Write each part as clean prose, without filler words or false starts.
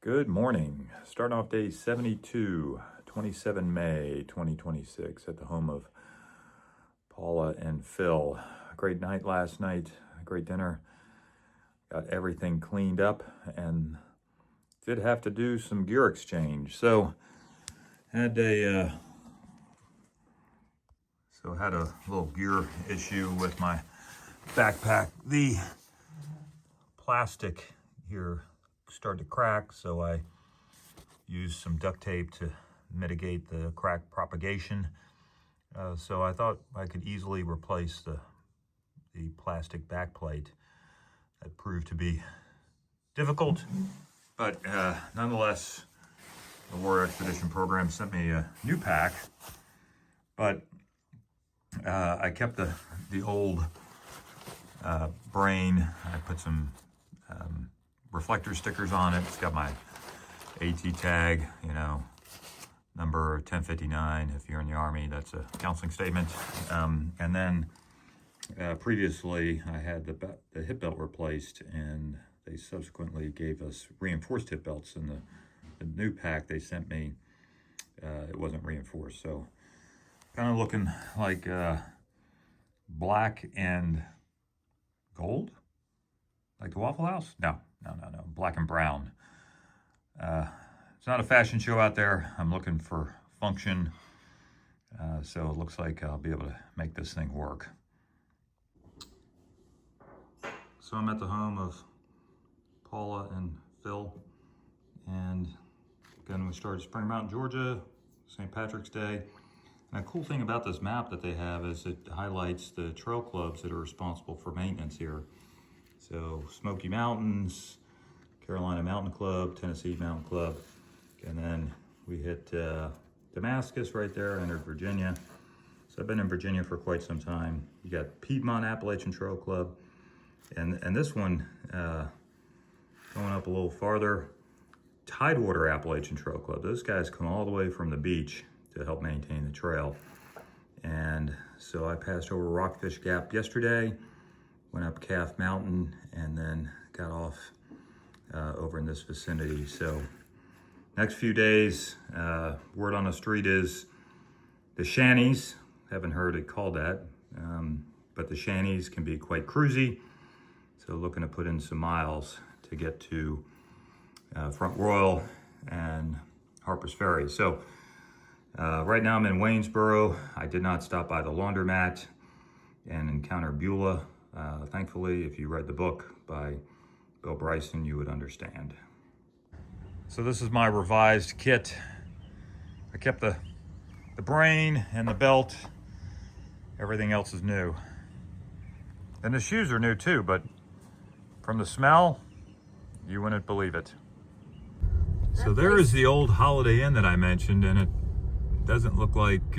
Good morning. Starting off day 72, 27 May 2026 at the home of Paula and Phil. Great night last night, great dinner. Got everything cleaned up and did have to do some gear exchange. So had a little gear issue with my backpack. The plastic here started to crack, so I used some duct tape to mitigate the crack propagation. So I thought I could easily replace the plastic backplate. That proved to be difficult, but nonetheless, the Warrior Expedition program sent me a new pack, but I kept the old brain. I put some reflector stickers on it. It's got my AT tag, number 1059. If you're in the Army, that's a counseling statement. And then previously I had the hip belt replaced, and they subsequently gave us reinforced hip belts. In the new pack they sent me, it wasn't reinforced. So kind of looking like black and gold, like the Waffle House? No. Black and brown. It's not a fashion show out there. I'm looking for function. So it looks like I'll be able to make this thing work. So I'm at the home of Paula and Phil. And again, we started Spring Mountain, Georgia, St. Patrick's Day. And a cool thing about this map that they have is it highlights the trail clubs that are responsible for maintenance here. So Smoky Mountains, Carolina Mountain Club, Tennessee Mountain Club, and then we hit Damascus right there, entered Virginia. So I've been in Virginia for quite some time. You got Piedmont Appalachian Trail Club, and this one, going up a little farther, Tidewater Appalachian Trail Club. Those guys come all the way from the beach to help maintain the trail. And so I passed over Rockfish Gap yesterday, went up Calf Mountain, and then got off over in this vicinity. So next few days, word on the street is the shanties. Haven't heard it called that, but the shanties can be quite cruisy. So looking to put in some miles to get to Front Royal and Harper's Ferry. So right now I'm in Waynesboro. I did not stop by the laundromat and encounter Beulah. Thankfully, if you read the book by Bill Bryson, you would understand. So this is my revised kit. I kept the brain and the belt. Everything else is new. And the shoes are new too, but from the smell, you wouldn't believe it. So there is the old Holiday Inn that I mentioned, and it doesn't look like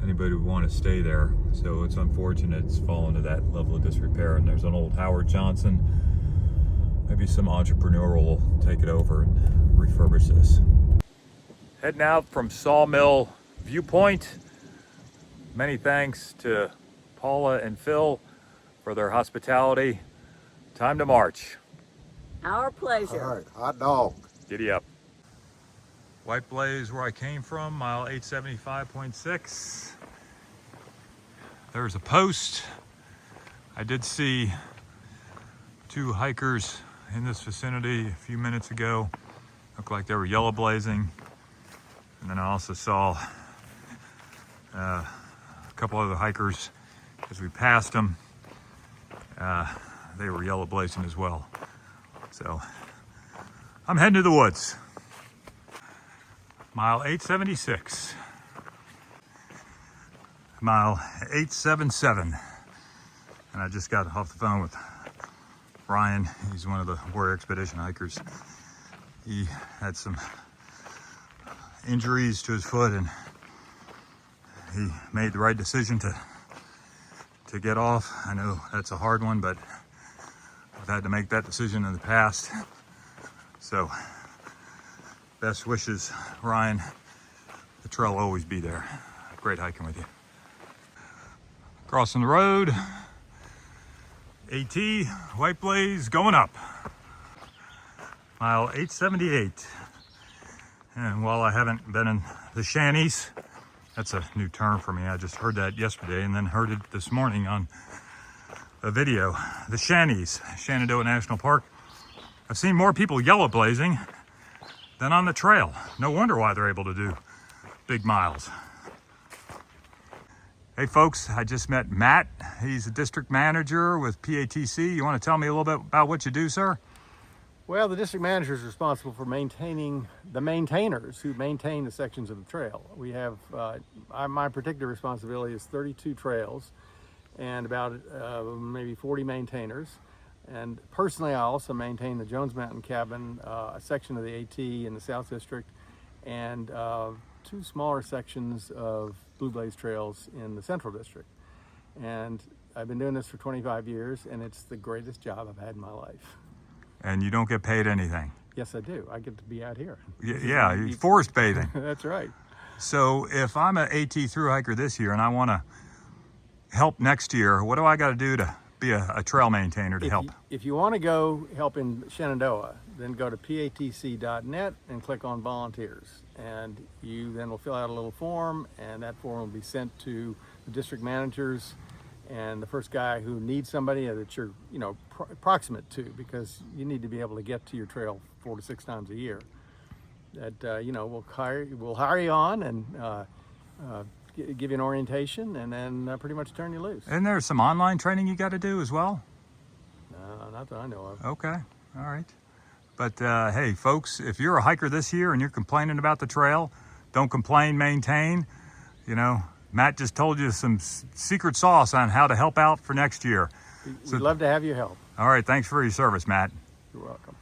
anybody would want to stay there. So it's unfortunate it's fallen to that level of disrepair. And there's an old Howard Johnson. Maybe some entrepreneur will take it over and refurbish this. Heading out from Sawmill Viewpoint. Many thanks to Paula and Phil for their hospitality. Time to march. Our pleasure. All right, hot dog. Giddy up. White Blaze, where I came from, mile 875.6. There's a post. I did see two hikers in this vicinity a few minutes ago. Looked like they were yellow blazing. And then I also saw a couple other hikers as we passed them. They were yellow blazing as well. So I'm heading to the woods. Mile 876. Mile 877. And I just got off the phone with Ryan. He's one of the Warrior Expedition hikers. He had some injuries to his foot, and he made the right decision to get off. I know that's a hard one, but I've had to make that decision in the past. So best wishes, Ryan. The trail will always be there. Great hiking with you. Crossing the road. AT, White Blaze, going up. Mile 878. And while I haven't been in the shanties, that's a new term for me. I just heard that yesterday and then heard it this morning on a video. The shanties, Shenandoah National Park. I've seen more people yellow blazing than on the trail. No wonder why they're able to do big miles. Hey folks, I just met Matt. He's a district manager with PATC. You want to tell me a little bit about what you do, sir? Well, the district manager is responsible for maintaining the maintainers who maintain the sections of the trail. We have, my particular responsibility is 32 trails and about maybe 40 maintainers. And personally, I also maintain the Jones Mountain Cabin, a section of the AT in the South District, and 2 smaller sections of Blue Blaze trails in the Central District. And I've been doing this for 25 years, and it's the greatest job I've had in my life. And you don't get paid anything? Yes, I do. I get to be out here. Yeah, you're forest bathing. That's right. So if I'm an AT thru hiker this year and I want to help next year, what do I got to do to be a trail maintainer to help? If you want to go help in Shenandoah, then go to patc.net and click on volunteers. And you then will fill out a little form, and that form will be sent to the district managers and the first guy who needs somebody that you're, proximate to, because you need to be able to get to your trail 4 to 6 times a year. That we'll hire you on and give you an orientation, and then pretty much turn you loose. And there's some online training you got to do as well? No, not that I know of. Okay, all right. But hey, folks, if you're a hiker this year and you're complaining about the trail, don't complain, maintain. Matt just told you some secret sauce on how to help out for next year. We'd love to have your help. All right, thanks for your service, Matt. You're welcome.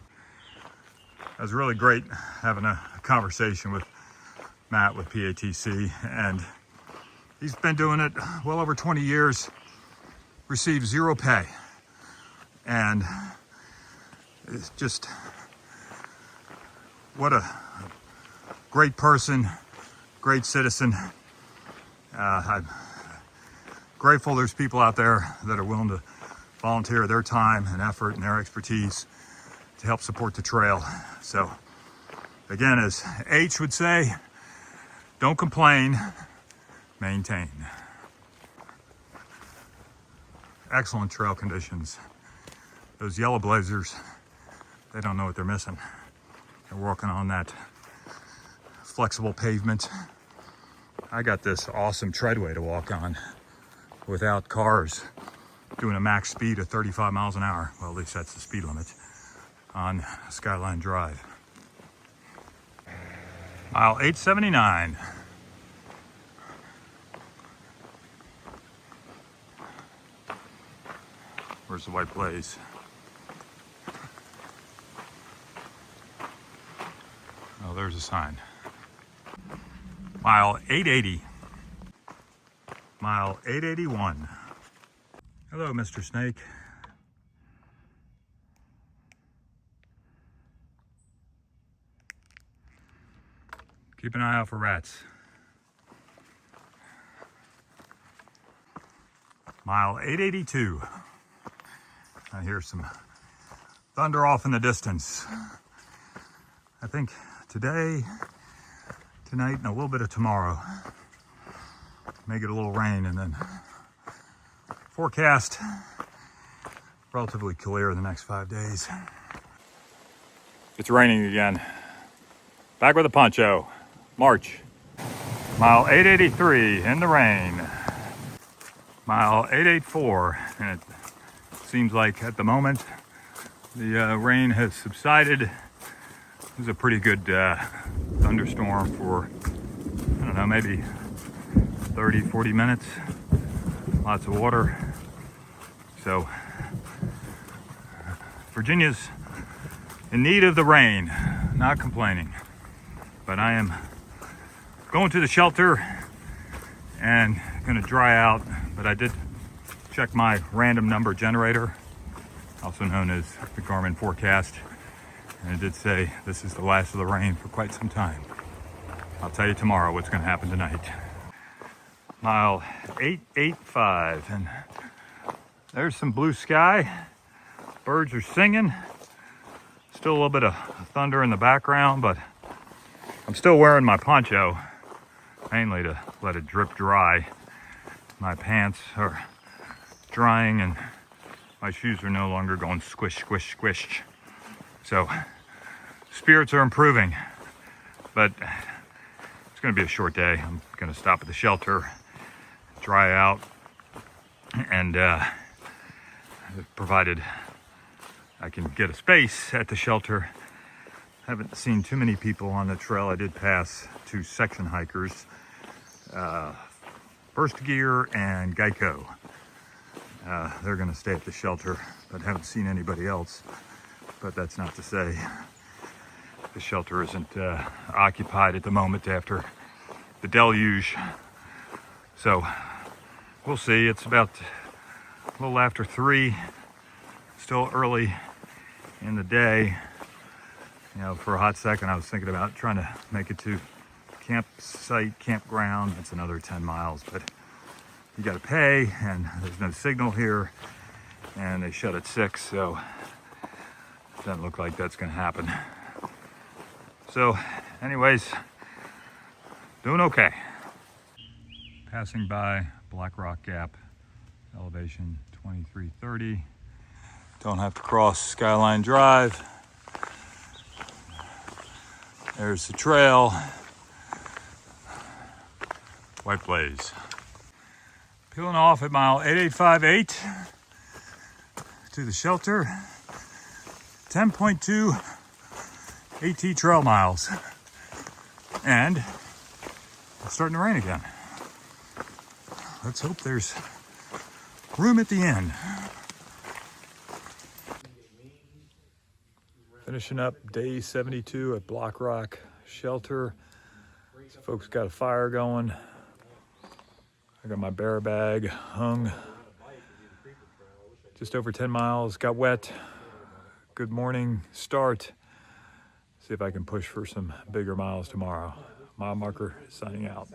It was really great having a conversation with Matt with PATC, and he's been doing it well over 20 years, received 0 pay. And it's just, what a great person, great citizen. I'm grateful there's people out there that are willing to volunteer their time and effort and their expertise to help support the trail. So again, as H would say, don't complain, maintain. Excellent trail conditions. Those yellow blazers, they don't know what they're missing. They're working on that flexible pavement. I got this awesome treadway to walk on without cars doing a max speed of 35 miles an hour. Well, at least that's the speed limit on Skyline Drive. Mile 879. Where's the white blaze? Oh, there's a sign. Mile 880. Mile 881. Hello, Mr. Snake. Keep an eye out for rats. Mile 882. I hear some thunder off in the distance. I think today, tonight, and a little bit of tomorrow. May get a little rain, and then forecast relatively clear the next 5 days. It's raining again. Back with a poncho. March. Mile 883 in the rain. Mile 884, and it seems like at the moment the rain has subsided. It was a pretty good thunderstorm for, I don't know, maybe 30, 40 minutes. Lots of water. So Virginia's in need of the rain, not complaining. But I am going to the shelter and gonna dry out, but I did check my random number generator, also known as the Garmin forecast, and it did say this is the last of the rain for quite some time. I'll tell you tomorrow what's gonna happen tonight. Mile 885, and there's some blue sky. Birds are singing. Still a little bit of thunder in the background, but I'm still wearing my poncho, mainly to let it drip dry. My pants are drying and my shoes are no longer going squish, squish, squish. So spirits are improving, but it's gonna be a short day. I'm gonna stop at the shelter, dry out, and provided I can get a space at the shelter. Haven't seen too many people on the trail. I did pass 2 section hikers, First Gear and Geico. They're gonna stay at the shelter, but haven't seen anybody else. But that's not to say the shelter isn't occupied at the moment after the deluge. So we'll see. It's about a little after 3, still early in the day. You know, for a hot second I was thinking about trying to make it to campsite, campground. It's another 10 miles, but you gotta pay and there's no signal here and they shut at 6, so it doesn't look like that's gonna happen. So anyways, doing okay. Passing by Black Rock Gap, elevation 2330. Don't have to cross Skyline Drive. There's the trail. White Blaze. Peeling off at mile 8858 to the shelter. 10.2 AT trail miles. And it's starting to rain again. Let's hope there's room at the end. Finishing up day 72 at Black Rock Shelter. So folks got a fire going. I got my bear bag hung. Just over 10 miles, got wet. Good morning start. See if I can push for some bigger miles tomorrow. Mile marker signing out.